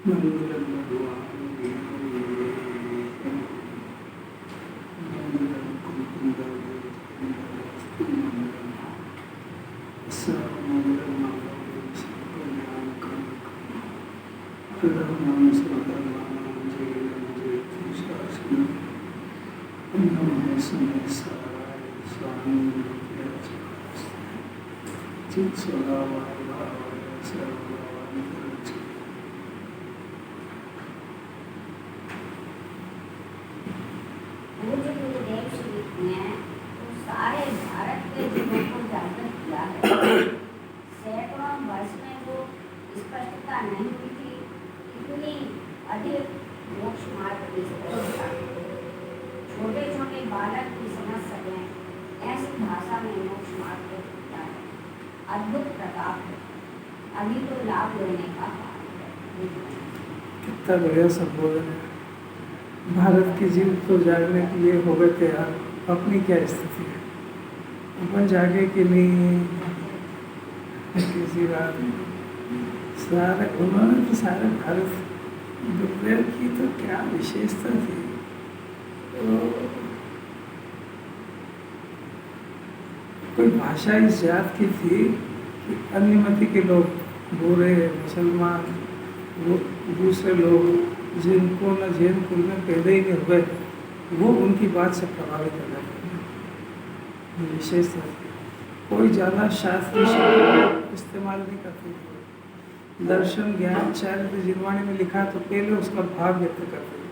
मंगलम भगवान मंगलम सर्वमंगल मांगल्ये सर्वकल्याणकारिणे सर्वधर्माणां जयते शासनं नमः संसाराय स्वामिनाथाय चित् स्वभावाय भावाय सर्वभावान्तरक्षे पूज्य गुरुदेव श्री ने सारे भारत के जीवों को जागृत किया है। सैकड़ों वर्ष में वो स्पष्टता नहीं हुई थी, इतनी अधिक मोक्ष मार्ग की स्पष्टता। छोटे छोटे बालक भी समझ सकें ऐसी भाषा में मोक्ष मार्ग को दिया है। अद्भुत प्रताप है। अभी तो लाभ लेने का काल है। कितना बढ़िया संबोधन है। भारत की जीव तो जागने के लिए हो गए तैयार। अपनी क्या स्थिति है? अपन जागे कि नहीं किसी बात सारे उन्होंने तो सारे भारत गुरुदेव की तो क्या विशेषता थी। तो कोई भाषा इस जात की थी कि अन्य मत के लोग, गोरे, मुसलमान, वो दूसरे लोग जिनको न जैन कुल में पैदा ही नहीं हुए, वो उनकी बात से प्रभावित हो जाते। विशेष कोई ज़्यादा शास्त्रीय शब्द इस्तेमाल नहीं करते थे। दर्शन ज्ञान चारित्र जिनवाणी में लिखा तो पहले उसका भाव व्यक्त करते थे,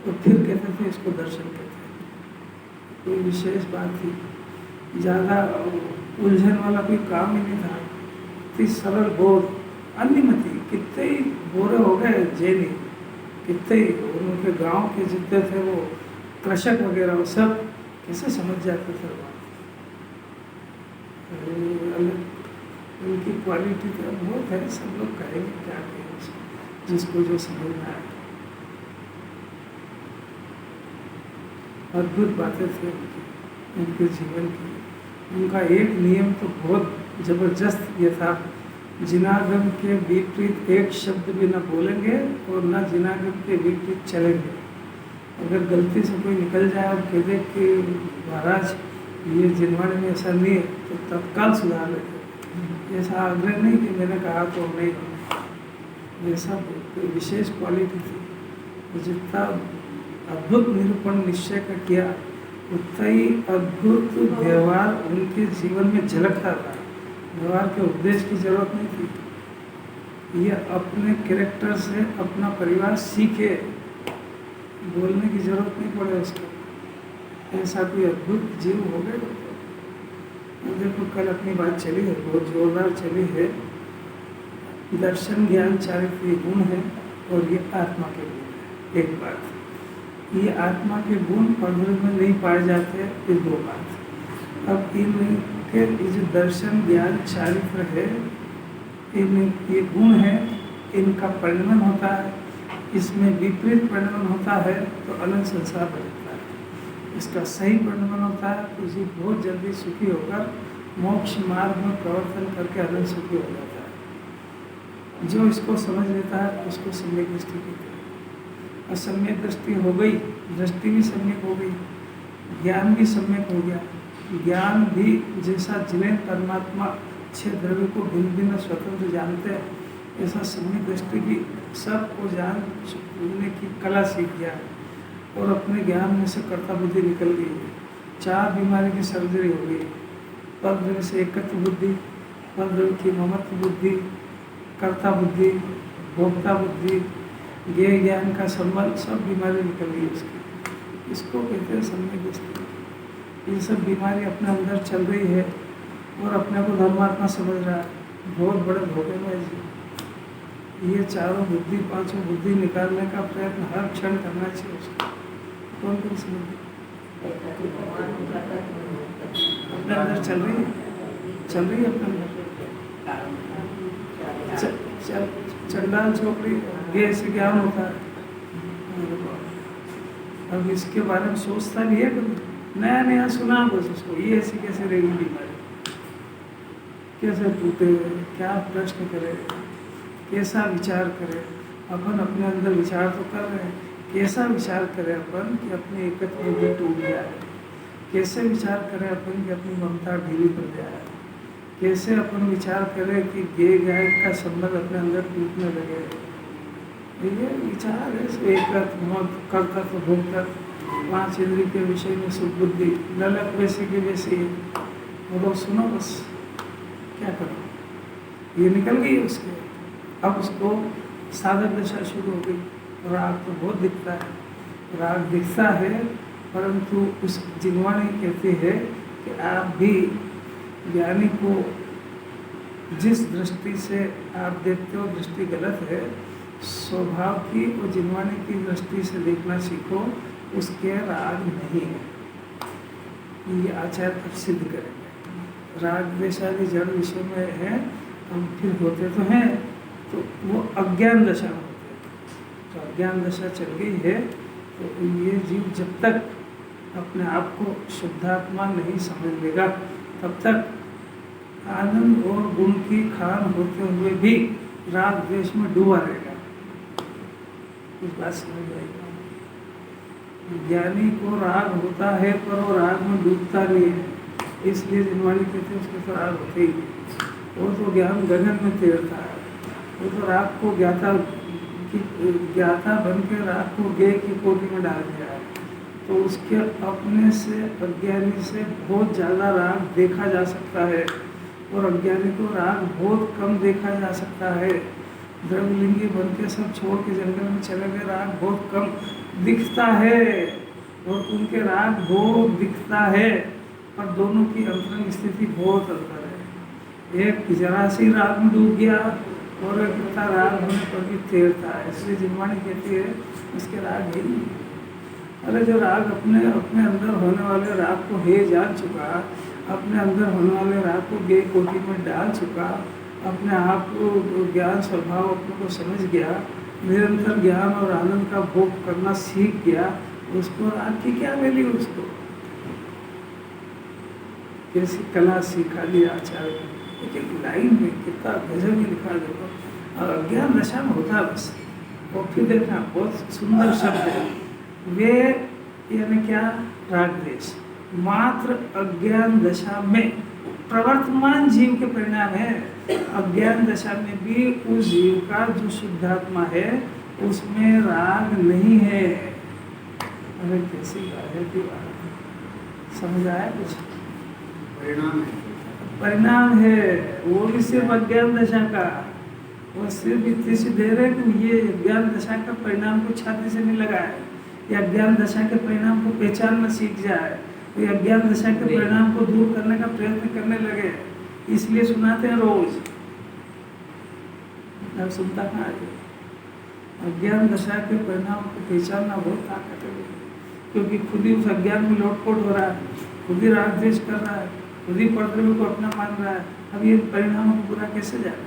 तो फिर कहते थे इसको दर्शन कहते हैं। कोई विशेष बात थी, ज़्यादा उलझन वाला कोई काम ही नहीं था। इतनी सरल बोध। अन्यमति कितने ही बोरे हो गए जैनी, कितने ही उनके गांव के जितने थे वो कृषक वगैरह, वो सब कैसे समझ जाते थे बात। उनकी क्वालिटी तो बहुत है, सब लोग कहेंगे क्या कहेंगे, जिसको जो समझना है। अद्भुत बातें थी उनके जीवन की। उनका एक नियम तो बहुत जबरदस्त ये था, जिनागम के विपरीत एक शब्द भी न बोलेंगे और न जिनागम के विपरीत चलेंगे। अगर गलती से कोई निकल जाए और कह दे कि महाराज ये जिनवाणी में ऐसा नहीं है, तो तत्काल सुधार लेते। ऐसा आग्रह नहीं कि मैंने कहा तो नहीं। ये सब विशेष क्वालिटी थी। जितना अद्भुत निरूपण निश्चय का किया, उतना ही अद्भुत व्यवहार उनके जीवन में झलकता था। व्यवहार के उपदेश की जरूरत नहीं थी। ये अपने कैरेक्टर से अपना परिवार सीखे, बोलने की जरूरत नहीं पड़े उसको। ऐसा कोई अद्भुत जीव हो गए। देखो कल अपनी बात चली है, बहुत जोरदार चली है। दर्शन ज्ञान चारित्र गुण है और ये आत्मा के गुण है। एक बात, ये आत्मा के गुण पढ़ने में नहीं पाए जाते, ये दो बात। अब इनके जो दर्शन ज्ञान चारित्र है, इनमें ये गुण है, इनका परिणमन होता है। इसमें विपरीत परिणमन होता है तो अनंत संसार बदलता है। इसका सही परिणमन होता है तो जीव बहुत जल्दी सुखी होकर मोक्ष मार्ग में प्रवर्तन करके अनंत सुखी हो जाता है। जो इसको समझ लेता है उसको सम्यक दृष्टि कहते हैं। और सम्यक दृष्टि हो गई, दृष्टि भी सम्यक हो गई, ज्ञान भी सम्यक हो गया। ज्ञान भी जैसा जिन्हें परमात्मा 6 द्रव्य को भिन्न भिन्न स्वतंत्र जानते हैं, ऐसा सम्यक दृष्टि भी सबको जानने की कला सीख गया और अपने ज्ञान में से कर्ता बुद्धि निकल गई। 4 बीमारी की सर्जरी हो गई। परद्रव्य से एकत्व बुद्धि, परद्रव्य की ममत्व बुद्धि, कर्ता बुद्धि, भोक्ता बुद्धि, ज्ञेय ज्ञान का संबंध, सब बीमारी निकल गई उसकी। इसको कहते हैं सम्यक दृष्टि। ये सब बीमारी अपने अंदर चल रही है और अपने को धर्मात्मा समझ रहा है। बहुत बड़े धोखेबाज है। ये चारों बुद्धि, 5 बुद्धि निकालने का प्रयत्न हर क्षण करना चाहिए उसको। कौन कौन समझ अपने अंदर चल रही है अपने अंदर। चंडाल चौकड़ी ये से ज्ञान होता है। अब इसके बारे में सोचता भी है, नया नया सुना बस उसको, ये ऐसी कैसे रहेगी बीमारी, कैसे टूटे, क्या प्रश्न करे, कैसा विचार करे। अपन अपने अंदर विचार तो कर रहे हैं, कैसा विचार करें अपन कि अपने एकत्व में टूट जाए, कैसे विचार करें अपन कि अपनी ममता ढीली पड़ जाए, कैसे अपन विचार करें कि गे गाय का संबंध अपने अंदर टूटने लगे। ये विचार है एकत्व मत कर्तव्य भोगतत्व, 5 इंद्रिय के विषय में सुख बुद्धि, ललक वैसे के वैसे वो सुनो बस, क्या करो, ये निकल गई उसके। अब उसको साधक दशा शुरू हो गई, राग तो बहुत दिखता है, राग दिखता है, परंतु उस जिनवाणी कहते हैं कि आप भी ज्ञानी को जिस दृष्टि से आप देखते हो दृष्टि गलत है, स्वभाव की और जिनवाणी की दृष्टि से देखना सीखो, उसके राग नहीं है। ये आचार्य अब सिद्ध करेंगे। राग द्वेष आदि जड़ विषय में है, हम फिर होते तो हैं, तो वो अज्ञान दशा में होते हैं। तो अज्ञान दशा चल गई है, तो ये जीव जब तक अपने आप को शुद्धात्मा नहीं समझ लेगा, तब तक आनंद और गुण की खान होते हुए भी राग द्वेष में डूबा रहेगा। इस बात समझ आएगा। ज्ञानी को राग होता है पर वो राग में डूबता नहीं है, इसलिए जिनवाणी कहते हैं उसके तो राग होते ही नहीं। वो तो ज्ञान गगन में तैरता है, वो तो राग को ज्ञाता बन के राग को ज्ञेय की कोटि में डाल दिया है। तो उसके अपने से अज्ञानी से बहुत ज़्यादा राग देखा जा सकता है, और अज्ञानी को राग बहुत कम देखा जा सकता है। द्रव्यलिंगी बन के सब छोड़ के जंगल में चले गए, राग बहुत कम दिखता है, और उनके राग बहुत दिखता है, पर दोनों की अंतरंग स्थिति बहुत अंतर है। एक जरा सी राग में डूब गया और एक इतना राग होने पर भी तैरता है, इसलिए जिनवाणी कहती है उसके राग ही नहीं। अरे जो राग अपने अंदर होने वाले राग को हे जान चुका, अपने अंदर होने वाले राग को गे कोटि में डाल चुका, अपने आप को ज्ञान स्वभाव अपने को समझ गया, निरंतर ज्ञान और आनंद का भोग करना सीख गया, उसको राग की क्या वैल्यू। उसको कैसी कला सिखा दी आचार्य ने, एक एक लाइन में कितना गजब में लिखा देखो। और अज्ञान दशा में होता है बस, और फिर देखना बहुत सुंदर शब्द है, वे यानी क्या, राग द्वेष मात्र अज्ञान दशा में प्रवर्तमान जीव के परिणाम है। अज्ञान दशा में भी उस जीव का जो शुद्धात्मा है उसमें राग नहीं है। अरे कैसी बात है कि समझ आया कुछ? परिणाम है वो भी सिर्फ अज्ञान दशा का, वो सिर्फ इतनी सी दे रहे कि ये अज्ञान दशा का परिणाम को छाती से नहीं लगाए, या अज्ञान दशा के परिणाम को पहचानना सीख जाए, तो अज्ञान दशा के परिणाम को दूर करने का प्रयत्न करने लगे, इसलिए सुनाते हैं रोज। अब सुनता कहाँ है? अज्ञान दशा के परिणाम को पहचानना बहुत ताकत है, क्योंकि खुद ही उस अज्ञान में लोटपोट हो रहा है, खुद ही राग द्वेष कर रहा है, खुद ही परद्रव्य को अपना मान रहा है। अब ये परिणामों को बुरा कैसे जाए,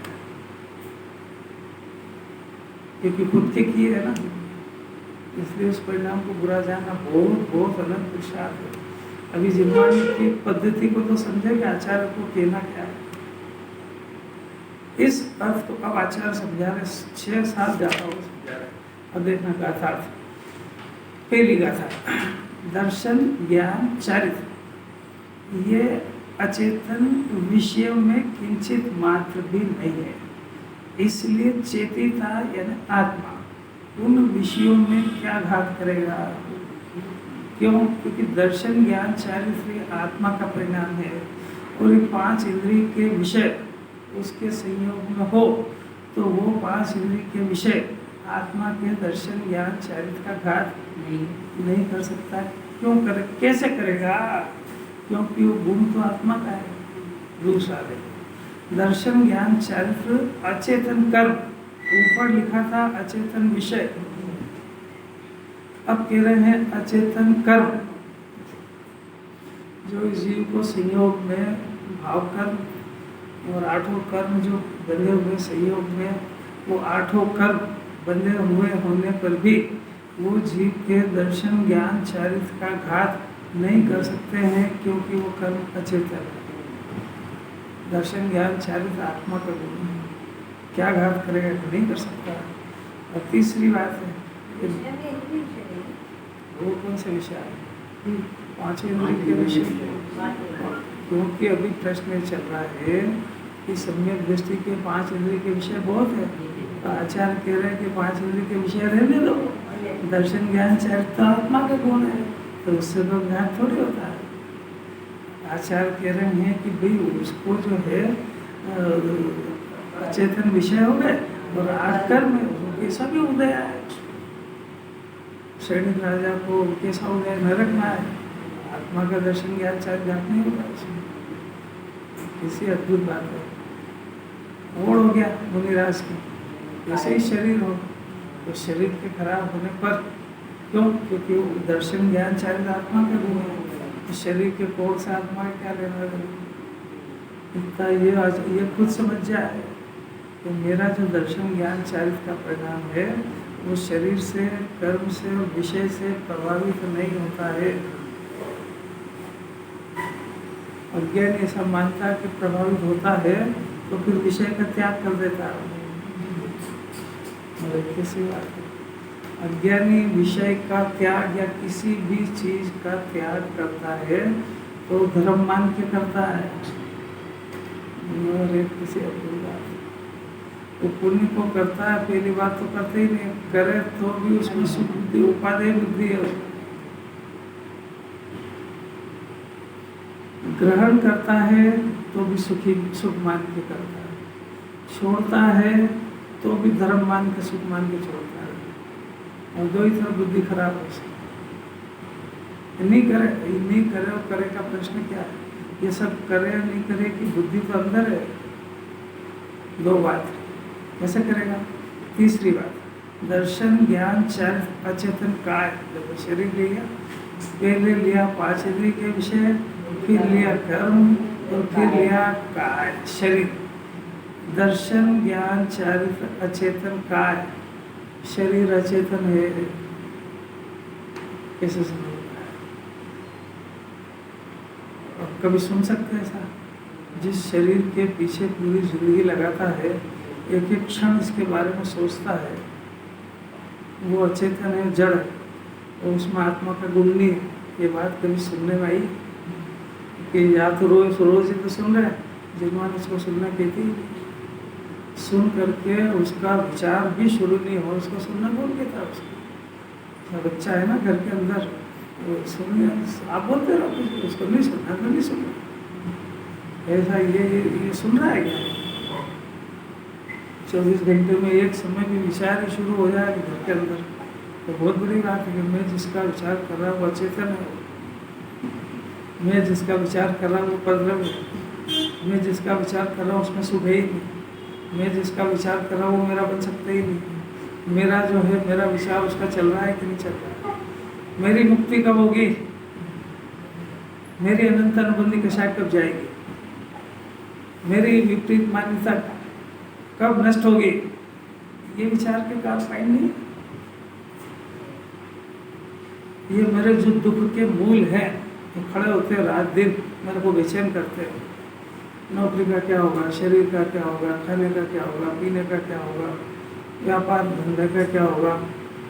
क्योंकि खुद के किए है ना, इसलिए उस परिणाम को बुरा जाना बहुत बहुत अनंत पुरुषार्थ है। अभी जिनवाणी की पद्धति को तो समझे कि आचार्य को कहना क्या है। इस अर्थ को अब आचार्य समझा रहे, 6-7 गाथाओं को समझा रहे। अब देखना गाथा, पहली गाथा, दर्शन ज्ञान चारित्र ये अचेतन विषयों में किंचित मात्र भी नहीं है, इसलिए चेतिता यानी आत्मा उन विषयों में क्या घात करेगा। क्यों? क्योंकि दर्शन ज्ञान चारित्र आत्मा का परिणाम है, और ये 5 इंद्रिय के विषय उसके संयोग में हो तो वो 5 इंद्रिय के विषय आत्मा के दर्शन ज्ञान चारित्र का घात नहीं कर सकता। क्यों करे, कैसे करेगा? क्योंकि वो गुण तो आत्मा का है। दूसरा देखो, दर्शन ज्ञान चारित्र अचेतन कर्म, ऊपर लिखा था अचेतन विषय, अब कह रहे हैं अचेतन कर्म, जो इस जीव को संयोग में भाव कर्म और 8 कर्म जो बंधे हुए संयोग में, वो 8 कर्म बंधे हुए होने पर भी वो जीव के दर्शन ज्ञान चारित्र का घात नहीं कर सकते हैं, क्योंकि वो कर्म अचेतन है। दर्शन ज्ञान चारित्र आत्मा का गुण है, क्या घात करेगा? नहीं कर सकता। और तीसरी बात है कि विषय में एक भी विषय नहीं। वो कौन सा विषय है? पांचों इंद्रिय के विषय, क्योंकि अभी प्रश्न चल रहा है कि सम्यक दृष्टि के 5 इंद्रिय के विषय बहुत है। तो आचार्य कह रहे हैं कि 5 इंद्रिय के विषय रहने दो, दर्शन ज्ञान चरित्र आत्मा के गुण है, तो उससे तो ज्ञान थोड़ी होता है। आचार्य कह रहे हैं कि भाई उसको जो है अचेतन विषय हो गए और आकर में कैसा भी उदय आए। श्रेणी राजा को कैसा उदय नरक में आए, आत्मा का दर्शन ज्ञान चाहे ज्ञान नहीं होगा इसमें। इसी अद्भुत बात है। ओढ़ हो गया मुनिराज की, ऐसे ही शरीर हो, तो शरीर के खराब होने पर क्यों? क्योंकि दर्शन ज्ञान चाहे आत्मा के गुण है, तो शरीर के कोड़ से आत्मा का क्या लेना देना। इतना ये खुद समझ जाए कि मेरा जो दर्शन ज्ञान चारित्र का परिणाम है वो शरीर से, कर्म से और विषय से प्रभावित नहीं होता है। अज्ञान ऐसा मानता है कि प्रभावित होता है तो फिर विषय का त्याग कर देता है। किसी बात है, अज्ञानी विषय का त्याग या किसी भी चीज का त्याग करता है तो धर्म मान के करता है। और एक किसी अद्भुत बात, वो पुण्य को करता है, पहली बात तो करते ही नहीं, करे तो भी उसमें सुख बुद्धि उपादेय बुद्धि है। ग्रहण करता है तो भी सुख मान के करता है, छोड़ता है तो भी धर्म मान के सुख मान के छोड़ता है। और दो ही तरफ बुद्धि खराब हो सकती। नहीं करे और करे का प्रश्न क्या है? ये सब करे या नहीं करे कि बुद्धि तो अंदर है। दो बात कैसे करेगा? तीसरी बात, दर्शन ज्ञान चरित्र अचेतन काय, जब शरीर लिया, पहले लिया 5 इंद्रिय के विषय, फिर लिया कर्म और फिर लिया काय शरीर। दर्शन ज्ञान चरित्र अचेतन काय, शरीर अचेतन है, कैसे समझना है? और कभी सुन सकते हैं ऐसा? जिस शरीर के पीछे पूरी जिंदगी लगाता है, एक एक क्षण इसके बारे में सोचता है, वो अचेतन है, जड़ है, और उसमें आत्मा का गुण नहीं है। ये बात कभी सुनने में आई कि या तो रोज ही तो सुन रहे हैं, जिनवान उसको सुनना कहती है, सुन करके उसका विचार भी शुरू नहीं हो, उसको सुनना कौन कहता है? उसको बच्चा है ना घर के अंदर, वो सुनिए, आप बोलते रहो, उसको नहीं सुनना तो नहीं सुनना। ऐसा ये सुन रहा है क्या? 24 घंटे में एक समय भी विचार ही शुरू हो जाए घर के अंदर, तो बहुत बड़ी बात है कि मैं जिसका विचार कर रहा हूँ वो अचेतन है, मैं जिसका विचार कर रहा हूँ वो परद्रव्य है, मैं जिसका विचार कर रहा हूँ उसमें सुख है ही नहीं, मैं जिसका विचार कर रहा हूँ वो मेरा बन सकता ही नहीं। मेरा जो है, मेरा विचार उसका चल रहा है कि नहीं चल रहा है? मेरी मुक्ति कब होगी? मेरी अनंत अनुबंधी कषाय कब जाएगी? मेरी विपरीत मान्यता कब नष्ट होगी? ये विचार के काल पाई नहीं। ये मेरे जो दुख के मूल हैं, तो खड़े होते रात दिन मेरे को बेचैन करते हैं। नौकरी का क्या होगा, शरीर का क्या होगा, खाने का क्या होगा, पीने का क्या होगा, व्यापार धंधे का क्या होगा,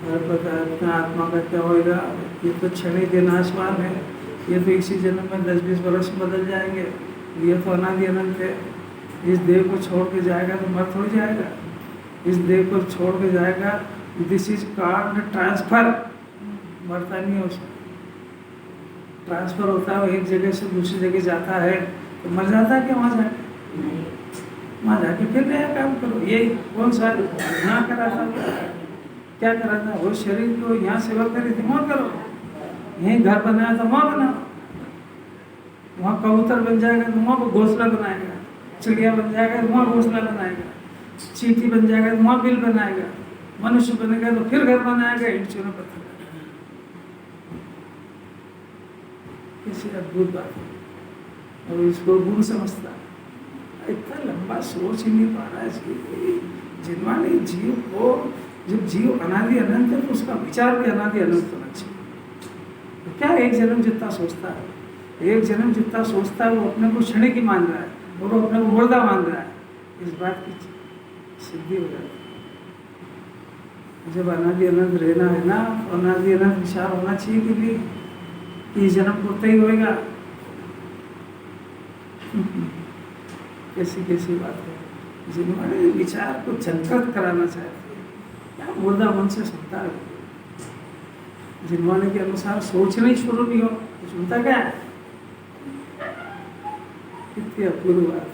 अपना आत्मा का क्या होगा? ये तो क्षणिक नाशवान है, ये तो इसी जन्म में 10-20 वर्ष में बदल जाएंगे, ये तो अनादि अनंत है। इस देह को छोड़ के जाएगा तो मर थोड़ी जाएगा, इस देह को छोड़ के जाएगा, दिस इज कॉल्ड ट्रांसफर, मरता नहीं है उसमें। ट्रांसफर होता है, एक जगह से दूसरी जगह जाता है, तो मर जाता है क्या वहाँ जाके? वहाँ जाके फिर नया काम करो। यही कौन सा यहाँ करा था, क्या करा था? वो शरीर को यहाँ सेवा करी थी, वहाँ करो। यहीं घर बनाया था, वहाँ बनाओ। वहाँ कबूतर बन जाएगा तो वहाँ घोंसला बनाएगा, चिड़िया बन जाएगा तो वहाँ घोंसला बनाएगा, चींटी बन जाएगा तो वहाँ बिल बनाएगा, मनुष्य बनेगा तो फिर घर बनाएगा, ईंट चूना पत्थर। कैसी अद्भुत बात है। और इसको गुण समझता है, इतना लंबा सोच ही नहीं पा रहा है जीव। जिन्वानी जीव को, जब जीव अनादि अनंत है तो उसका विचार भी अनादि अनंत होना चाहिए। तो क्या एक जन्म जितना सोचता है, एक जन्म जितना सोचता है, वो अपने को क्षणिक ही मान रहा है और वो अपने को मुर्दा मान रहा है। इस बात की सिद्धि हो जाती है। जब अनादि अनंत रहना है ना, तो अनादि अनंत विचार होना चाहिए कि नहीं कि जन्म होता ही होएगा। कैसी कैसी बात है, जिन्होंने विचार को जागृत कराना चाहते हैं, क्या मुर्दा मन से सुनता है। जिन्होंने के अनुसार सोचना ही शुरू नहीं हो तो सुनता क्या है। कितनी अपूर्व बात है,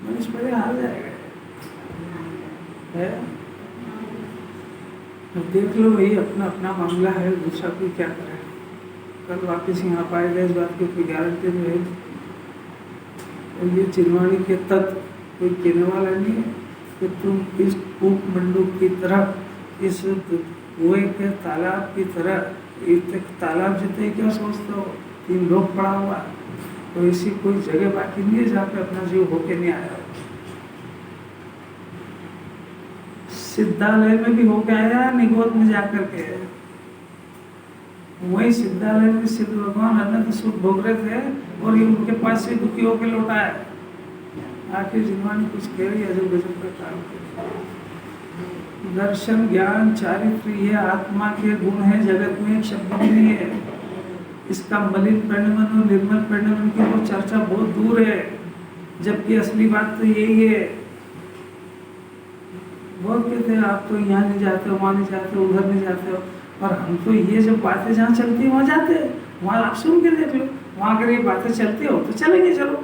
मनुष्य बड़े हार जाएगा है। अब देख लो, वही अपना अपना मामला है, दूसरा कोई क्या करे। कल वापस यहाँ पाएगा इस बात की कोई गारंटी नहीं है। और ये चिन्वाणी के तत्व कोई कहने वाला नहीं है कि तुम इस कूप मंडूक की तरह, इस कुएं के तालाब की तरह, एक तालाब जितने क्या सोचते हो, 3 लोग पड़ा हुआ, तो ऐसी कोई जगह बाकी नहीं है जहाँ पे अपना जीव होके नहीं आया। सिद्धालय में भी होके आया, निगोद में जाकर के वही सिद्धालय में सिद्ध भगवान अनंत सुख भोग रहे थे और ये उनके पास से दुखी होकर लौटा है। आखिर जिन्होंने कुछ कह रही अजब गजब का काम किया। दर्शन ज्ञान चारित्र ये आत्मा के गुण है, जगत में एक शब्द भी नहीं है। इसका मलिन परिणमन और निर्मल परिणमन की वो चर्चा बहुत दूर है, जबकि असली बात तो यही है। बहुत कहते हैं आप तो यहाँ नहीं जाते हो, वहाँ नहीं जाते हो, उधर नहीं जाते हो, और हम तो ये जब बातें जहाँ चलती है वहाँ जाते हैं। वहाँ आप सुन के देख लो, वहाँ अगर ये बातें चलती हो तो चलेंगे, चलो।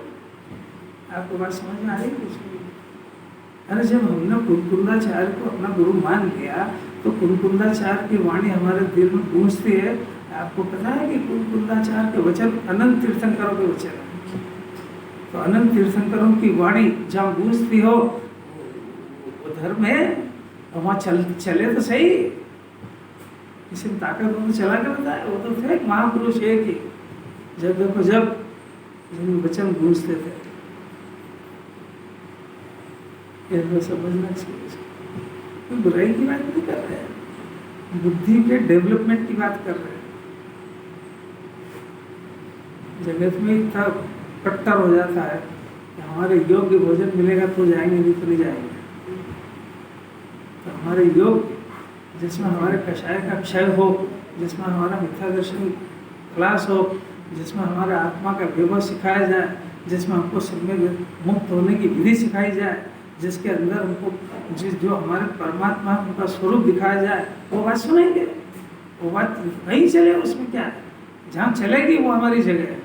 आपको बात समझ में आ रही है? अरे जब हमने कुलकुंदाचार्य को अपना गुरु मान लिया तो कुलकुंदाचार्य की वाणी हमारे दिल में गूंजती है। आपको पता है कि कुलकुंदाचार्य के वचन अनंत तीर्थंकरों के वचन है। तो अनंत तीर्थंकरों की वाणी जहाँ गूंजती हो वो धर्म है, और वहाँ चले तो सही। किसी में ताकत हो तो चला कर बताया, वो तो थे महापुरुष एक ही। जब देखो जब वचन गूंजते थे, ये समझना चाहिए। बुराई की बात नहीं कर रहे हैं, बुद्धि के डेवलपमेंट की बात कर रहे हैं। जगत में इतना कट्टर हो जाता है कि हमारे योग्य भोजन मिलेगा तो जाएंगे, नहीं तो नहीं जाएंगे। तो हमारे योग जिसमें हमारे कषाय का क्षय हो, जिसमें हमारा मिथ्या दर्शन क्लास हो, जिसमें हमारा आत्मा का वैभव सिखाया जाए, जिसमें हमको सम्यक मुक्त होने की विधि सिखाई जाए, जिसके अंदर हमको जो हमारे परमात्मा उनका स्वरूप दिखाया जाए, वो बात सुनेंगे। वो बात नहीं चले उसमें क्या है, जहाँ चलेगी वो हमारी जगह है।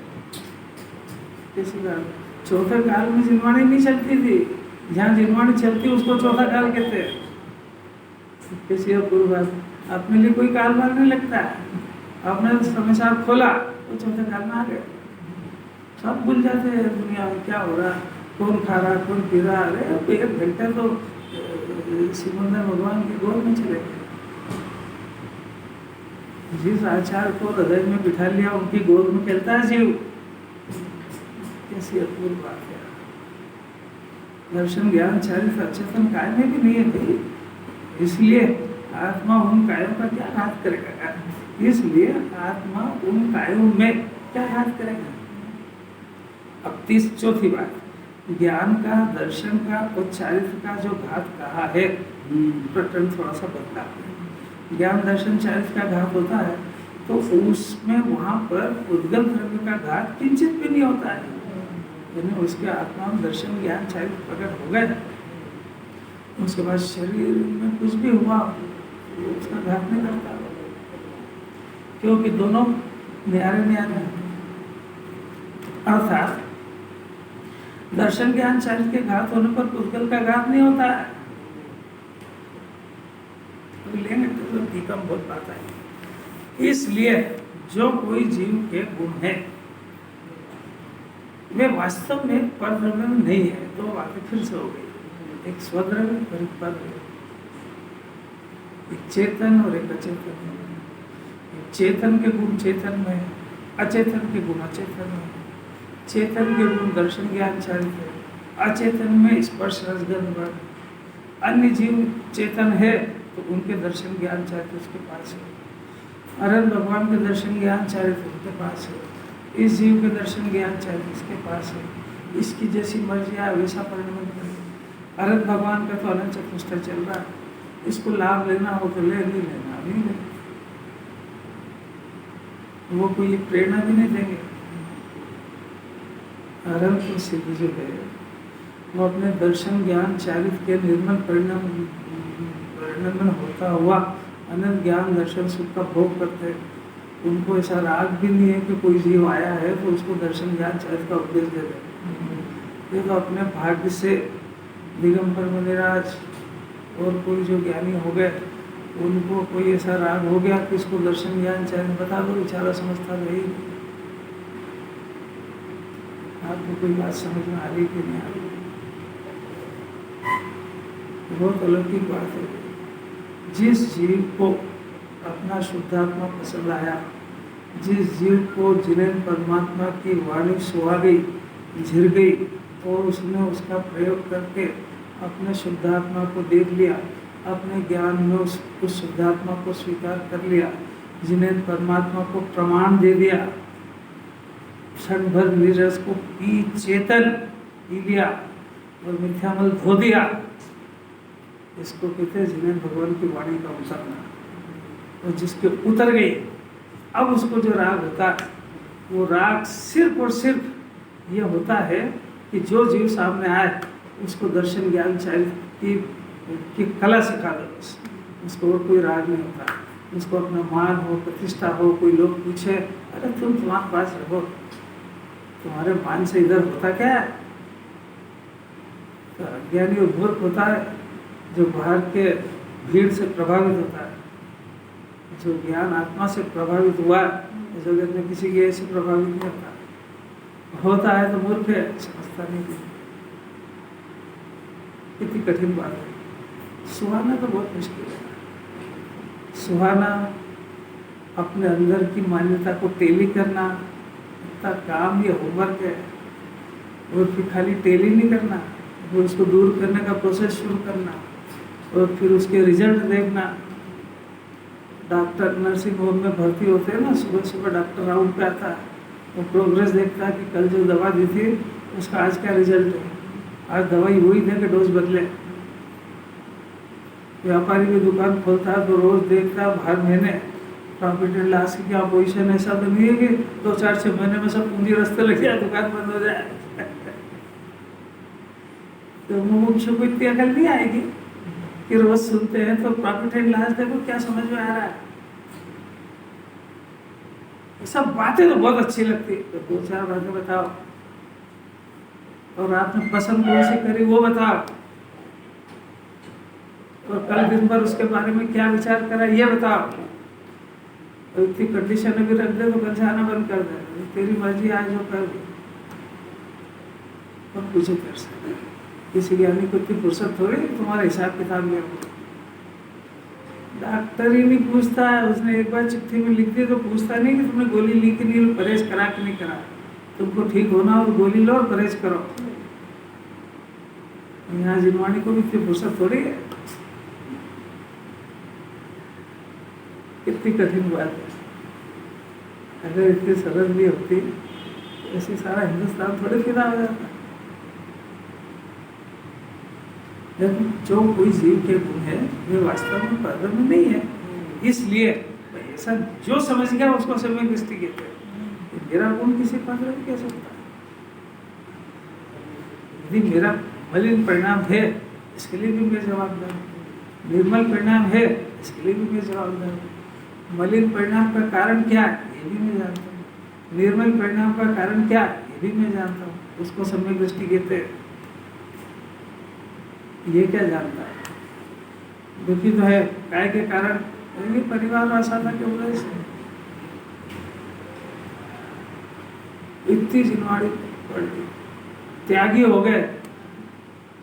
किसी बात चौथे काल में जिनवाणी नहीं चलती थी, जहाँ जिनवाणी चलती उसको चौथा काल कहते हैं। किसी पूर्व बात अपने लिए कोई काल बार नहीं लगता है, आपने समय साथ खोला तो चौथे काल में आ गए। सब भूल जाते हैं दुनिया में क्या हो रहा, कौन खा रहा, कौन पी रहा। अरे 1 घंटे तो सिमंदर भगवान की गोद में चले गए। जिस आचार्य को हृदय में बिठा लिया उनकी गोद में खेलता है जीव। कैसी अपूर्व बात है। दर्शन ज्ञान चारित्र अचेतन काय में भी नहीं है भाई, इसलिए आत्मा उन कायों का क्या घात करेगा। इसलिए आत्मा उन कायों में क्या घात करेगा। अब 34 बात, ज्ञान का, दर्शन का और चारित्र का जो घात कहा है, प्रकरण थोड़ा सा बदला है। ज्ञान दर्शन चारित्र का घात होता है तो उसमें वहाँ पर उद्गल द्रव्य का घात किंचित भी नहीं होता है, यानी उसके आत्मा में दर्शन ज्ञान चारित्र प्रकट हो गए। उसके बाद शरीर में कुछ भी हुआ उसका घात नहीं करता, क्योंकि दोनों न्यारे न्यारे हैं। अर्थात दर्शन ज्ञान चारित्र के घात होने पर उद्गल का घात नहीं होता है। लेंगे तो टीका में बहुत बात है। इसलिए जो कोई जीव के गुण है वे वास्तव में परद्रव्य में नहीं है। तो बातें फिर से हो गई, एक स्वद्रव्य और एक परद्रव्य, एक चेतन और एक अचेतन। चेतन के गुण चेतन में, अचेतन के गुण अचेतन में। चेतन के गुण दर्शन ज्ञान चारित्र, अचेतन में स्पर्श रसगंध वर्ग। अन्य जीव चेतन है तो उनके दर्शन ज्ञान चारित्र उसके पास है। अरहंत भगवान के दर्शन ज्ञान चारित्र उनके पास है। इस जीव के दर्शन ज्ञान चारित्र इसके पास है। इसकी जैसी मर्जी आए वैसा परिणमन करे। अरहंत भगवान का तो अनंत चतुष्टय चल रहा है, इसको लाभ लेना हो तो ले, नहीं लेना नहीं ले। वो कोई प्रेरणा भी नहीं देंगे। अनंत सिद्ध जो है वो अपने दर्शन ज्ञान चारित्र के निर्मल परिणमन होता हुआ अनंत ज्ञान दर्शन सुख का भोग करते हैं। उनको ऐसा राग भी नहीं है कि कोई जीव आया है तो उसको दर्शन ज्ञान चारित्र का उपदेश दे दे। ये तो अपने भाग्य से दिगंबर मुनिराज और कोई जो ज्ञानी हो गए उनको कोई ऐसा राग हो गया कि इसको दर्शन ज्ञान चारित्र बता दो, बेचारा समझता नहीं। आपको कोई बात समझ में आ रही कि नहीं आ रही? बहुत अलौकिक बात है। जिस जीव को अपना शुद्धात्मा पसंद आया, जिस जीव को जिन्हें परमात्मा की वाणी सुहा गई, झिर गई, और उसने उसका प्रयोग करके अपने शुद्धात्मा को देख लिया, अपने ज्ञान में उस शुद्धात्मा को स्वीकार कर लिया, जिन्हें परमात्मा को प्रमाण दे दिया, क्षण भर नीरस को पी चेतन पी लिया और मिथ्यामल धो दिया, इसको कहते हैं जिन्हें भगवान की वाणी का उतरना। और जिसके उतर गई, अब उसको जो राग होता है वो राग सिर्फ और सिर्फ ये होता है कि जो जीव सामने आए उसको दर्शन ज्ञान चारित्र की कला सिखा दो, बस। उसको और कोई राग नहीं होता। उसको अपना मान हो, प्रतिष्ठा हो, कोई लोग पूछे अरे तुम तुम्हारे पास रहो, तुम्हारे मान से इधर होता क्या है? तो अज्ञानी और मूर्ख होता है जो बाहर के भीड़ से प्रभावित होता है। जो ज्ञान आत्मा से प्रभावित हुआ है, जगत में किसी के ऐसे प्रभावित नहीं होता है तो मूर्ख है, समझता नहीं। कितनी कठिन बात है। सुहाना तो बहुत मुश्किल है। सुहाना अपने अंदर की मान्यता को टेली करना इतना काम या होमवर्क है। और फिर खाली टेली नहीं करना, वो उसको दूर करने का प्रोसेस शुरू करना और फिर उसके रिजल्ट देखना। डॉक्टर नर्सिंग होम में भर्ती होते हैं ना, सुबह सुबह डॉक्टर राउंड पे आता है, वो प्रोग्रेस देखता है कि कल जो दवा दी थी उसका आज क्या रिजल्ट है। आज दवाई वही दे के डोज बदले। व्यापारी भी दुकान खोलता है तो रोज देखता है हर महीने प्रॉफिट एंड लॉस की क्या पोजीशन। ऐसा तो नहीं है कि 2-4-6 महीने में सब पूंजी रास्ते लग जाए, दुकान बंद हो जाए। तो मुमुक्षु को इतनी अकल नहीं आएगी कि रोज सुनते हैं तो प्रॉफिट एंड लॉस देखो क्या समझ में आ रहा है। सब बातें तो बहुत अच्छी लगती है, तो 2-4 बातें बताओ और आपने पसंद कौन सी करी वो बताओ, और कल दिन भर उसके बारे में क्या विचार करा ये बताओ। और इतनी कंडीशन भी रख दे तो कल से आना बंद कर दे, तेरी मर्जी आज जो कर दे। और कुछ कर सकते किसी ज्ञानी को इतनी फुर्सत थोड़ी तुम्हारा हिसाब किताब में। डॉक्टर ही नहीं पूछता है, उसने एक बार चिट्ठी में लिख दी तो पूछता नहीं कि तुमने गोली ली कि नहीं, परहेज करा कि नहीं करा। तुमको ठीक होना और गोली लो और परहेज करो। यहाँ जिनवाणी को भी इतनी फुर्सत थोड़ी है। कितनी कठिन बात है। अगर इतनी सरल भी होती तो ऐसी सारा हिंदुस्तान थोड़े फिदा हो जाता। लेकिन जो कोई जीव के गुण है वे वास्तव में परम में नहीं है, इसलिए ऐसा जो समझ गया उसको समय दृष्टि कहते हैं। मेरा गुण किसी पात्र में कह सकता है? यदि मेरा मलिन परिणाम है इसके लिए भी मैं जवाबदार हूँ, निर्मल परिणाम है इसके लिए भी मैं जवाबदार हूँ। मलिन परिणाम का कारण क्या है ये भी मैं जानता हूँ, निर्मल परिणाम का कारण क्या है ये भी मैं जानता हूँ। उसको सम्यक दृष्टि कहते हैं। ये क्या जानता है? दुखी तो है काय के कारण, परिवार असाधा के वजह से। इतनी जिनवाड़ी पड़ गई, त्यागी हो गए,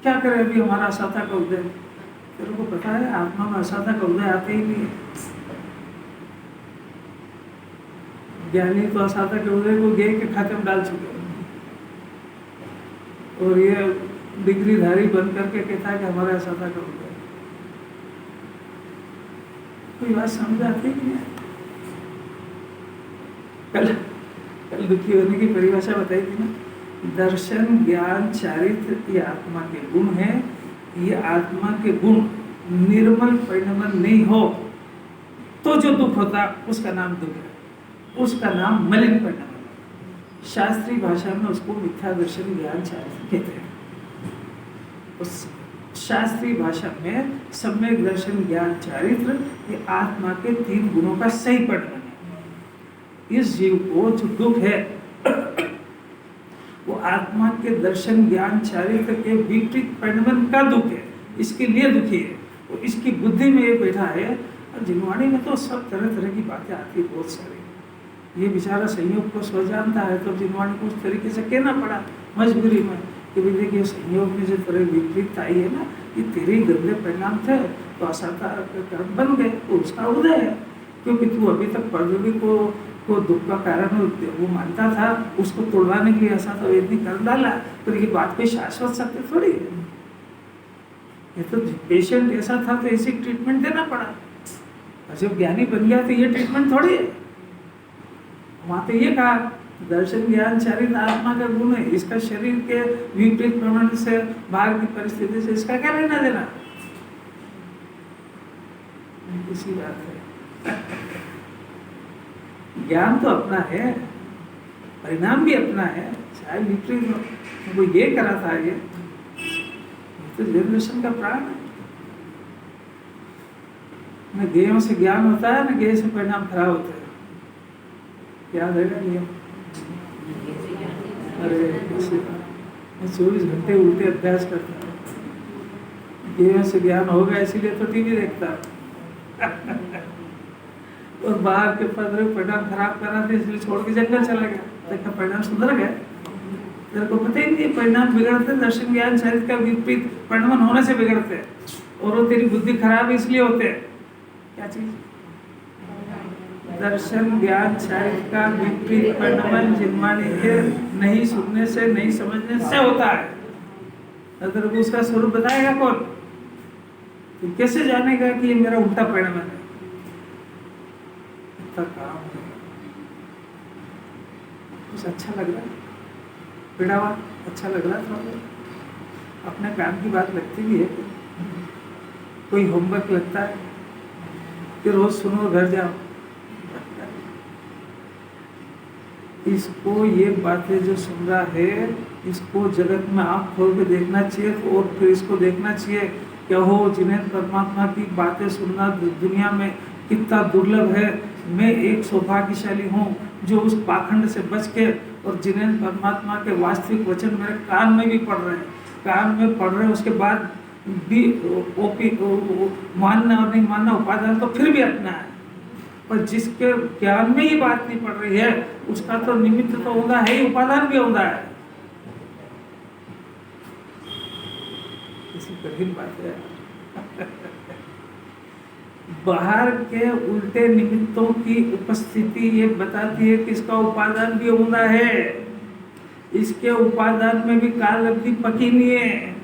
क्या करें अभी हमारा असाधा का उदय। तेरे को पता है आत्मा में असाधा का उदय आते ही नहीं है। ज्ञानी तो असाधा के उदय को गे के खाते में डाल चुके हैं, और ये डिग्रीधारी बन करके कहता है कि हमारा असाधा का उदय। कोई बात समझ आती कि नहीं? कल दुखी होने की परिभाषा बताई थी ना। दर्शन ज्ञान चारित्र ये आत्मा के गुण है। ये आत्मा के गुण निर्मल परिणमन नहीं हो तो जो दुख होता उसका नाम दुख है, उसका नाम मलिन परिणमन है। शास्त्रीय भाषा में उसको मिथ्या दर्शन ज्ञान चारित्र कहते हैं। उस शास्त्रीय भाषा में सम्यक दर्शन ज्ञान चारित्र ये आत्मा के 3 गुणों का सही परिणमन है। इस जीव को जो दुख है वो आत्मा के दर्शन ज्ञान चारित्र के विपरीत परिणमन का दुख है, इसके लिए दुखी है। वो इसकी बुद्धि में ये बैठा है। और जिनवाणी में तो सब तरह तरह की बातें आती है, बहुत सारी। ये बेचारा संयोग को स्व जानता है, तो जिनवाणी को उस तरीके से कहना पड़ा मजबूरी में कि भाई देखिए संयोग में जो तरह विपरीत आई है ना, ये तेरे गंदे परिणाम थे, तो असाता कर्म बन गए, तो उसका उदय है। क्योंकि तू अभी तक प्रद्योगी को दुख का कारण वो मानता था, उसको तोड़वाने के लिए ऐसा तो वेदनी कर डाला, तो ये बात कोई शाश्वत सत्य थोड़ी है। ये तो पेशेंट ऐसा था तो ऐसी ट्रीटमेंट देना पड़ा, और जब ज्ञानी बन गया तो ये ट्रीटमेंट थोड़ी है। वहां तो ये कहा दर्शन ज्ञान चारित्र आत्मा का गुण है, इसका शरीर के विपरीत प्रमाण से बाहर की परिस्थिति से इसका क्या लेना देना। इसी बात है ज्ञान तो अपना है, परिणाम भी अपना है, चाहे विपरीत हो। वो ये करा था, ये तो जनरेशन का प्राण है। न गेयों से ज्ञान होता है, न गेय से परिणाम खराब होते हैं। याद रहेगा नियम। अरे मैं 24 घंटे उल्टे अभ्यास करता हूँ। गेयों से ज्ञान होगा इसीलिए तो टीवी देखता और बाहर के परिणाम खराब कर रहा था इसलिए छोड़ के जंगल चला गया। देखा परिणाम सुधर गया। तेरे को पता ही नहीं परिणाम बिगड़ते दर्शन ज्ञान चारित्र का विपरीत परिणमन होने से बिगड़ते हैं, और वो तेरी बुद्धि खराब इसलिए होते हैं। क्या चीज? दर्शन ज्ञान चारित्र का विपरीत परिणमन जिनवाणी के नहीं सुनने से, नहीं समझने से होता है। अगर उसका स्वरूप बताएगा कौन? तो कैसे जानेगा कि ये मेरा उल्टा परिणमन है? इतना काम है। कुछ अच्छा लग रहा है, पीड़ा हुआ अच्छा लग रहा था, अपने काम की बात लगती भी है। कोई होमवर्क लगता है कि रोज सुनो घर जाओ। इसको ये बातें जो सुन रहा है, इसको जगत में आँख खोल के देखना चाहिए, और फिर इसको देखना चाहिए क्या हो जिन्हें परमात्मा की बातें सुनना दुनिया में कितना दुर्लभ है। मैं एक सौभाग्यशाली हूँ जो उस पाखंड से बच के, और जिन्हें परमात्मा के वास्तविक वचन मेरे कान में भी पढ़ रहे हैं, कान में पढ़ रहे हैं, उसके बाद भी मानना और नहीं मानना उपादान तो फिर भी अपना है। पर जिसके ज्ञान में ये बात नहीं पड़ रही है, उसका तो निमित्त तो होता है ही, उपादान भी होता है। किसी कठिन बात है। बाहर के उल्टे निमित्तों की उपस्थिति ये बताती है कि इसका उपादान भी होता है। इसके उपादान में भी काल अवधि पकी नहीं है।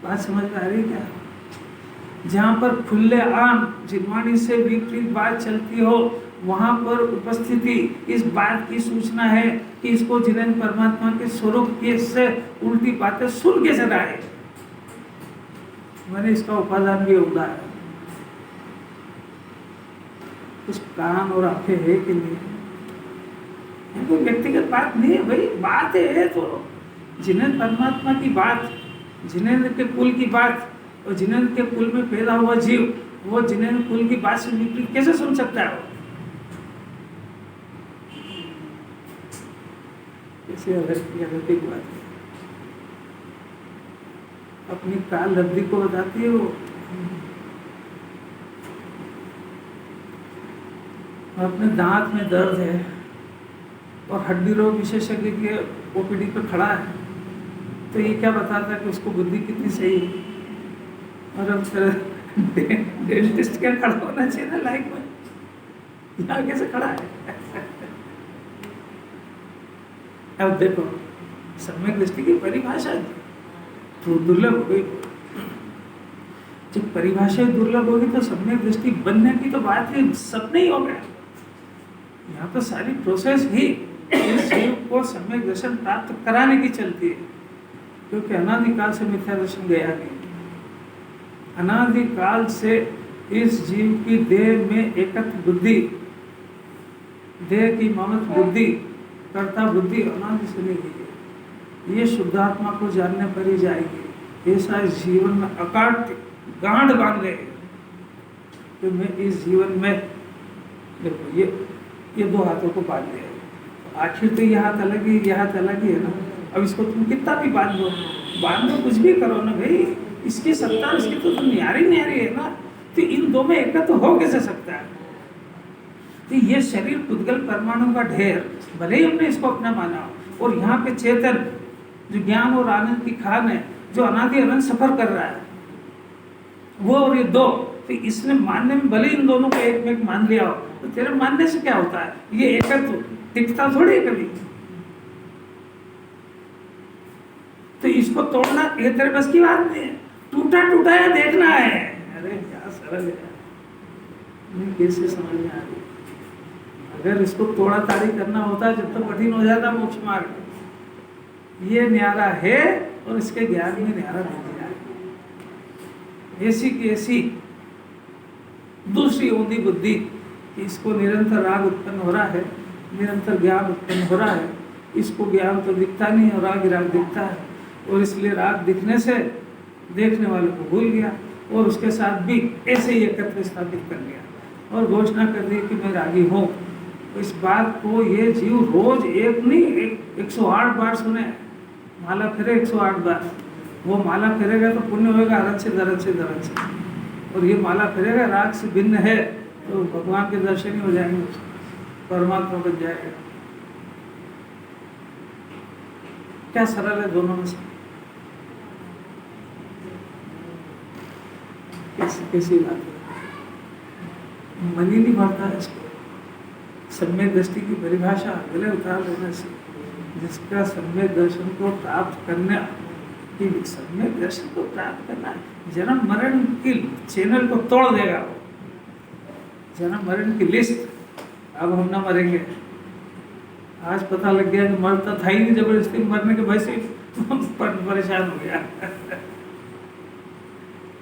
बात समझ में आ रही क्या? जहाँ पर खुले आम जिनवाणी से विपरीत बात चलती हो, वहाँ पर उपस्थिति इस बात की सूचना है कि इसको जिन्हें परमात्मा के स्वरूप के से उल्टी बातें सुन के चला है। मैंने इसका उपादान भी होता है। कुछ कान और आंखें है कि नहीं? ये कोई व्यक्तिगत बात नहीं है भाई, बात है तो जिन्हें परमात्मा की बात, जिन्हें के कुल की बात, और जिन्हें के कुल में पैदा हुआ जीव, वो जिन्हें कुल की बात से विपरीत कैसे सुन सकता है? कैसे अलौकिक बात है, अपनी काल लब्धि को बताती है वो। अपने दांत में दर्द है और हड्डी रोग विशेषज्ञ के ओपीडी पे खड़ा है, तो ये क्या बताता है कि उसको बुद्धि कितनी सही है? और अब डेंटिस्ट क्या खड़ा होना चाहिए ना लाइफ में, यहाँ कैसे खड़ा है? अब देखो सम्यक दृष्टि की परिभाषा तो दुर्लभ हो गई। जब परिभाषा दुर्लभ होगी तो सम्यक दृष्टि बनने की तो बात है, सब नहीं हो गया। यहाँ तो सारी प्रोसेस ही इस जीव को सम्यक दर्शन प्राप्त कराने की चलती है, क्योंकि अनादिकाल से मिथ्या दर्शन गया नहीं। अनादिकाल से इस जीव की देह में एकत्व बुद्धि, देह की ममत बुद्धि, कर्ता बुद्धि अनादि से नहीं है। ये शुद्धात्मा को जानने पर ही जाएगी। ऐसा इस जीवन में अकाट्य गांठ बांध ले कि मैं इस जीवन में, देखो ये दो हाथों को बांध लिया, आखिर तो यह हाथ अलग ही, यह हाथ अलग ही है ना। अब इसको तुम कितना भी बांध दो कुछ भी करो ना भाई, इसकी सत्ता इसकी तो तुम न्यारी है ना। तो इन दो में एकत्व तो हो कैसे सकता है? तो ये शरीर पुद्गल परमाणु का ढेर, भले ही हमने इसको अपना माना, और यहाँ पे चेतन जो ज्ञान और आनंद की खान है, जो अनादि अनंत सफर कर रहा है, वो और ये दो, तो इसने मानने में भले इन दोनों को एक में एक मान लिया हो, तो तेरे मानने से क्या होता है? ये एकत्व टिकता थोड़ी है कभी। तो इसको तोड़ना ये तेरे बस की बात नहीं है। टूटा टूटा है देखना है। अरे क्या सरल है, कैसे समझ में आ रही। अगर इसको तोड़ा ताड़ी करना होता जब तो कठिन हो जाता मोक्ष मार्ग। ये न्यारा है और इसके ज्ञान में न्यारा नहीं दिया है। ऐसी की ऐसी दूसरी ऊंधी बुद्धि कि इसको निरंतर राग उत्पन्न हो रहा है, निरंतर ज्ञान उत्पन्न हो रहा है, इसको ज्ञान तो दिखता नहीं और राग राग दिखता है, और इसलिए राग दिखने से देखने वाले को भूल गया और उसके साथ भी ऐसे ही एकत्र स्थापित कर लिया और घोषणा कर दी कि मैं रागी हूँ। तो इस बात को ये जीव रोज एक नहीं 108 बार सुने। माला फेरे 108 बार, वो माला फेरेगा तो पुण्य होगा अरज से दरज से दरज से, और ये माला फेरेगा राग से भिन्न है तो भगवान के दर्शन ही हो जाएंगे, परमात्मा बन जाएगा। क्या सरल है दोनों में से? कैसी बात है, मन ही नहीं भरता है इसको। सम्यक दृष्टि की परिभाषा गले उतार लेने से, जिसका सम्यक दर्शन को प्राप्त करना, कि सम्यक दर्शन को प्राप्त करना जन्म मरण की चैनल को तोड़ देगा वो। जन्म मरण की लिस्ट, अब हम ना मरेंगे। आज पता लग गया कि मरता था ही नहीं, जबरदस्ती मरने के भय से परेशान हो गया।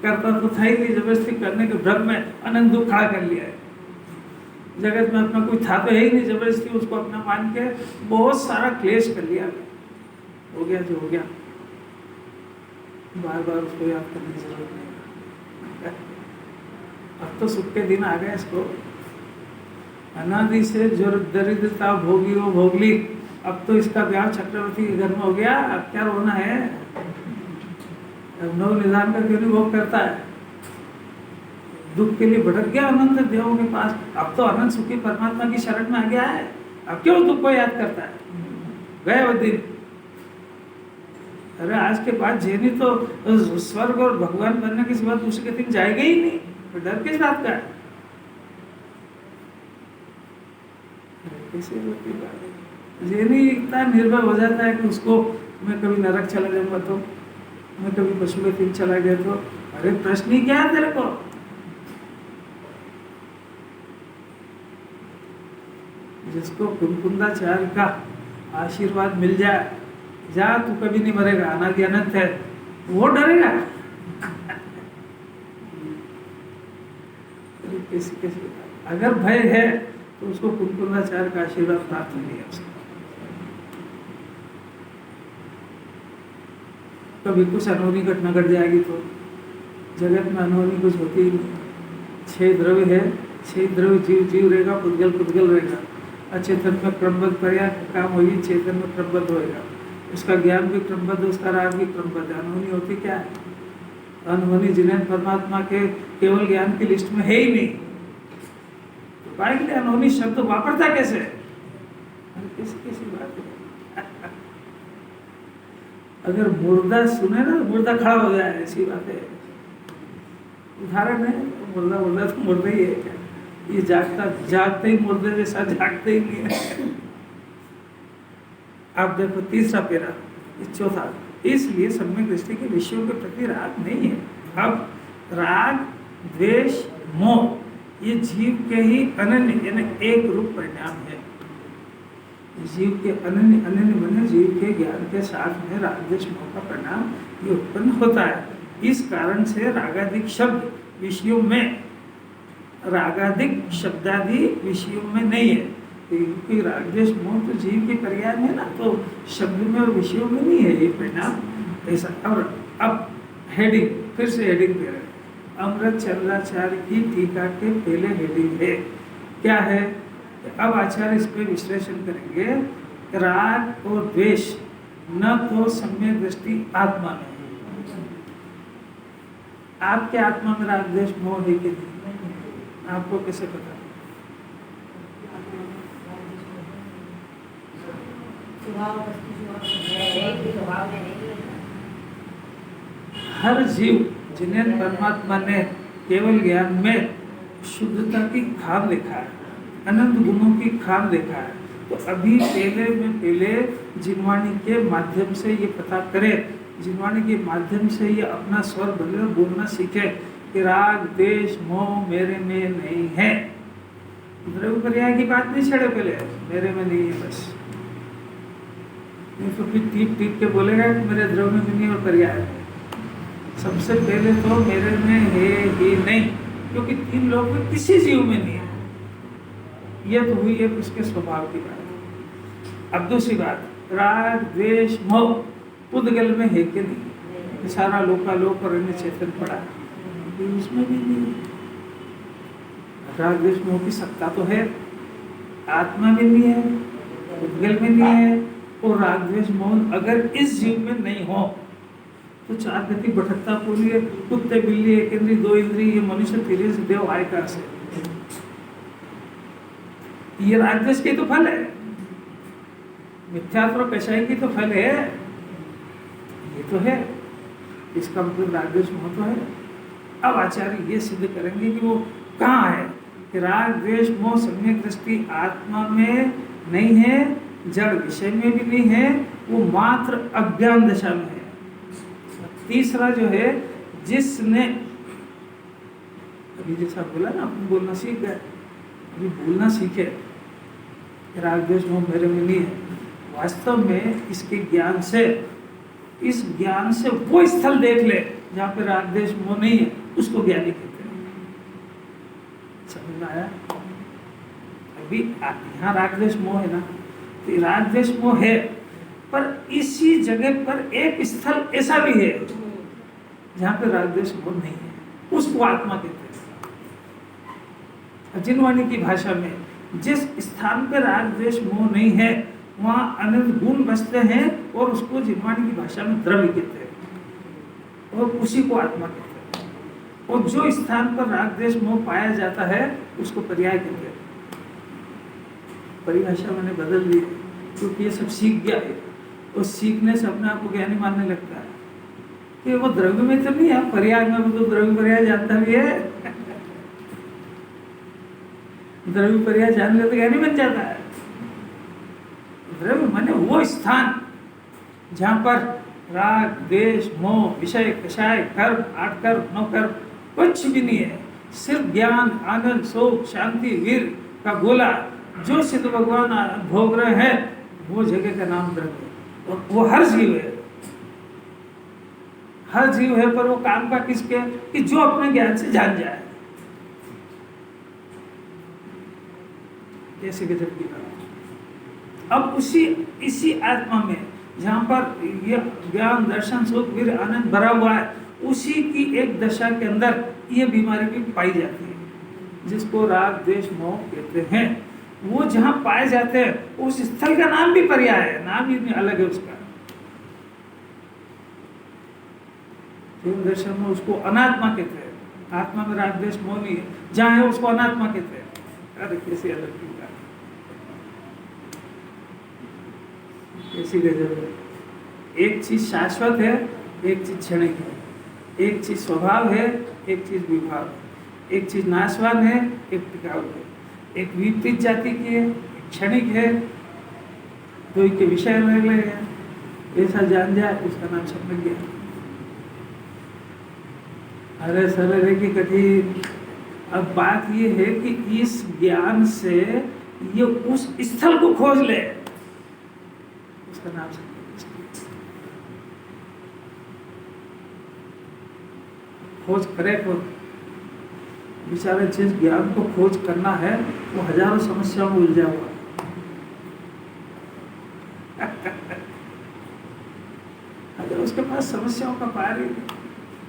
करता तो था ही नहीं, जबरदस्ती करने के भ्रम में अनंत दुख खड़ा कर लिया है। जगत में अपना कोई था तो है ही नहीं, जबरदस्ती उसको अपना मान के बहुत सारा क्लेश कर लिया। हो गया जो हो गया, बार बार उसको याद करने की जरूरत नहीं। अब तो सुख के दिन आ गए इसको। अनादि से जो दरिद्रता भोगी वो भोगली, अब तो इसका ब्याह चक्रवर्ती के घर में हो गया। अब क्या रोना है? अब नव निदान का क्यों नहीं भोग करता है? दुख के लिए भटक गया अनंत देवों के पास, अब तो अनंत सुखी परमात्मा की शरण में आ गया है। अब क्यों दुख को याद करता है? गए वो दिन। अरे आज के बाद जैनी तो स्वर्ग और भगवान बनने के सिवा दूसरे के दिन जाएगा ही नहीं, तो डर किस बात का है? जैनी इतना निर्भय हो जाता है कि उसको मैं कभी नरक चला जाऊंगा तो, मैं कभी पशु के दिन चला गया तो, अरे प्रश्न ही क्या है तेरे को? जिसको कुंकुंदाचार्य का आशीर्वाद मिल जाए, जा तू कभी नहीं मरेगा, अनादि अनंत है, वो डरेगा? कैसी अगर भय है तो उसको कुंकुंदाचार्य का आशीर्वाद प्राप्त नहीं है उसको। कभी कुछ अनहोनी घटना घट जाएगी तो, जगत में अनहोनी कुछ होती ही नहीं। 6 द्रव्य है, 6 द्रव्य जीव रहेगा, पुद्गल रहेगा। अचेतन में क्रमबद्ध पर्याय काम होगी, चेतन में क्रमबद्ध होएगा। उसका ज्ञान भी क्रमबद्ध, उसका राग भी क्रमबद्ध है। अनहोनी होती क्या है? अनहोनी जिन्हें परमात्मा के केवल ज्ञान की लिस्ट में है ही नहीं, तो पाए के लिए अनहोनी शब्द वापरता कैसे? कैसी बात है? अगर मुर्दा सुने ना, मुर्दा खड़ा हो जाए, ऐसी बात है। उदाहरण है, मुर्दा तो मुर्दा ही है क्या? ये जागते ही मुर्दे जैसा जागते ही नहीं है। आप देखो तीसरा पैरा, चौथा, इसलिए सम्यक दृष्टि के विषयों के प्रति राग नहीं है। अब राग, द्वेष, मोह ये जीव के ही अनन्य यानी एक रूप परिणाम है। जीव के अनन्य बने जीव के ज्ञान के साथ में राग, द्वेष, मोह का परिणाम ये उत्पन्न होता है। इस कारण से रागादिक शब्द विषयों में, रागादिक शब्दादि विषयों में नहीं है, क्योंकि राग द्वेष मोह तो जीव के पर्याय है ना, तो शब्द में और विषयों में नहीं है ये परिणाम ऐसा। और अब हेडिंग, फिर से हेडिंग दे रहे हैं। अमृत चंद्राचार्य की टीका के पहले हेडिंग है, क्या है? अब आचार्य इस पे विश्लेषण करेंगे। राग और द्वेष न तो सम्यक दृष्टि आत्मा में, आपके आत्मा में राग द्वेष मोह है कि नहीं, आपको कैसे पता? हर जीव जिन्हें परमात्मा ने केवल ज्ञान में शुद्धता की खान देखा है, अनंत गुणों की खान देखा है, तो अभी पहले जिनवाणी के माध्यम से ये पता करे, जिनवाणी के माध्यम से ये अपना स्वर बोलना सीखे कि राग द्वेष मोह मेरे में नहीं है। द्रव्य पर्याय की बात नहीं छेड़े, पहले मेरे में नहीं है बस, तो फिर टीप के बोलेगा कि मेरे द्रव्य में भी नहीं और पर्याय है। सबसे पहले तो मेरे में है ही नहीं, क्योंकि तीन लोग में किसी जीव में नहीं है। ये तो हुई एक उसके स्वभाव की बात। अब दूसरी बात, राग द्वेष मोह पुद्गल में है कि नहीं? सारा लोकालोक और अन्य चेतन पड़ा, उसमें भी नहीं। राग द्वेष मोह की सत्ता तो है, आत्मा में नहीं है, पुद्गल में नहीं है। और राग द्वेष मोह अगर इस जीव में नहीं हो तो चार गति भटकता पूरी है, कुत्ते बिल्ली एक इंद्री दो इंद्री, ये मनुष्य तीर से देव आय का से, ये राग द्वेष के तो फल है, मिथ्यात्व और कषाय की तो फल है, ये तो है। इसका मतलब राग द्वेष मोह तो है। अब आचार्य ये सिद्ध करेंगे कि वो कहाँ है कि राग द्वेष मोह सम्यक दृष्टि आत्मा में नहीं है, जड़ विषय में भी नहीं है, वो मात्र अज्ञान दशा में है। तीसरा जो है, जिसने अभी जैसा बोला ना, अपन बोलना सीख गए, अभी बोलना सीखे, राग द्वेष मोह मेरे में नहीं है, वास्तव में इसके ज्ञान से, इस ज्ञान से वो स्थल देख ले जहाँ पे राग द्वेष मोह नहीं है, उसको ज्ञानी कहते हैं। समझ में आया? अभी यहाँ राग द्वेष मोह है ना, तो राग द्वेष मोह है, पर इसी जगह पर एक स्थल ऐसा भी है जहाँ पे राग द्वेष मोह नहीं है, उसको आत्मा कहते हैं। जिनवाणी की भाषा में जिस स्थान पे राग द्वेष मोह नहीं है वहाँ अनंत गुण बसते हैं, और उसको जिनवाणी की भाषा में द्रव्य कहते हैं, और उसी को आत्मा कहते हैं। और जो स्थान पर राग द्वेष मोह पाया जाता है उसको पर्याय कहते हैं। परिभाषा मैंने बदल दी, क्योंकि ये सब सीख गया है, और सीखने से अपने आप को ज्ञानी मानने लगता है कि वो द्रव्य में तो नहीं है, पर्याय में तो द्रव्य पर्याय जानता भी है, द्रव्य पर्याय जान ले तो ज्ञानी बन जाता है। द्रव्य माने वो स्थान जहाँ पर राग द्वेष मोह विषय कषाय कर्म आठ कर्म नौ कर्म कुछ भी नहीं है, सिर्फ ज्ञान आनंद सुख शांति वीर का गोला जो सिद्ध भगवान भोग रहे हैं, वो जगह का नाम द्रव्य है। और वो हर जीव है, हर जीव है, पर वो काम का किसके, कि जो अपने ज्ञान से जान जाए। ऐसे गजब की बात। अब इसी आत्मा में जहाँ पर ये ज्ञान दर्शन सुख वीर आनंद भरा हुआ है, उसी की एक दशा के अंदर ये बीमारी भी पाई जाती है, जिसको राग द्वेष मोह कहते हैं। वो जहाँ पाए जाते हैं उस स्थल का नाम भी पर्याय है, नाम ही अलग है उसका। जीवन दर्शन में उसको अनात्मा कहते हैं, आत्मा में राग द्वेष मोह नहीं है, जहाँ है उसको अनात्मा कहते हैं। अरे कैसी अलग की बात, कैसी गजब है। एक चीज शाश्वत है, एक चीज क्षणिक है, एक चीज स्वभाव है, एक चीज विभाव है, एक चीज नाशवान है, एक टिकाऊ है, एक विपरीत जाति की है, एक क्षणिक है, दो के विषय अलग अलग है। ऐसा जान जाए उसका नाम सम्यक ज्ञान। अरे सरल है कि कठिन। अब बात ये है कि इस ज्ञान से ये उस स्थल को खोज ले, उसका नाम सम्यक। खोज करे को बेचारे जिस ज्ञान को खोज करना है वो हजारों समस्याओं में उलझा हुआ अगर उसके पास समस्याओं का पार ही नहीं,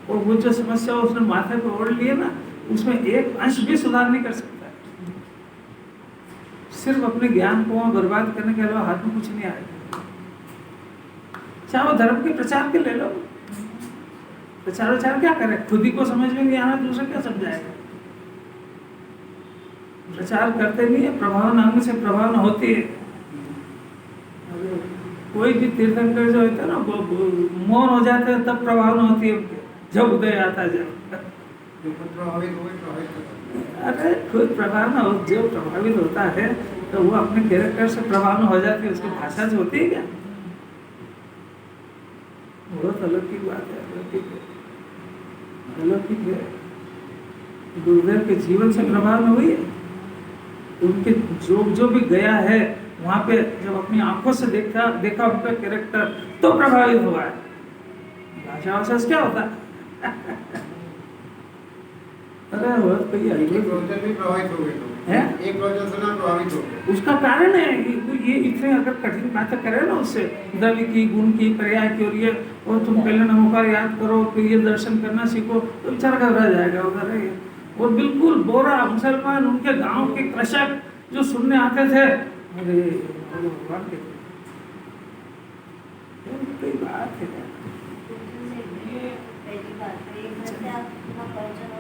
और वो जो समस्या उसने माथे पर ओढ़ लिए ना, उसमें एक अंश भी सुधार नहीं कर सकता है। सिर्फ अपने ज्ञान को बर्बाद करने के अलावा हाथ में कुछ नहीं आएगा। चाहे वो धर्म के प्रचार के ले लो, प्रचार क्या करे, खुद ही को समझ में नहीं आना, दूसरे क्या समझाएगा। प्रचार करते नहीं है, प्रभाव नाम से प्रभाव होती है। कोई भी तीर्थंकर जो होता है ना, वो मौन हो जाते हैं तब प्रभाव होती है उनके, जब उदय आता है जब। अरे खुद प्रभाव ना हो, जो प्रभावित होता है तो वो अपने कैरेक्टर से प्रभाव हो जाती है, उसकी भाषा से होती है क्या? बहुत अलौकिक बात है, अलौकिक है। गुरुदेव के जीवन से प्रभाव में हुई है, उनके जो भी गया है वहाँ पे जब अपनी आंखों से देखा उनका कैरेक्टर तो प्रभावित हुआ है। भाषा से क्या होता है? अरे वो कोई भी प्रभावित हो गए हैं? एक प्रवचन से ना प्रभावित हो गए। उसका कारण है ये इतने अगर कठिन बातें करे ना, उससे द्रव्य की, गुण की, पर्याय की, और ये और तुम पहले नमोकार याद करो, फिर ये दर्शन करना सीखो, तो बेचारा घबरा जाएगा उधर है। और बिल्कुल बोरा मुसलमान, उनके गांव के कृषक जो सुनने आते थे, अरे भगवान के बात है। पहली बात तो एक बच्चा का परिचय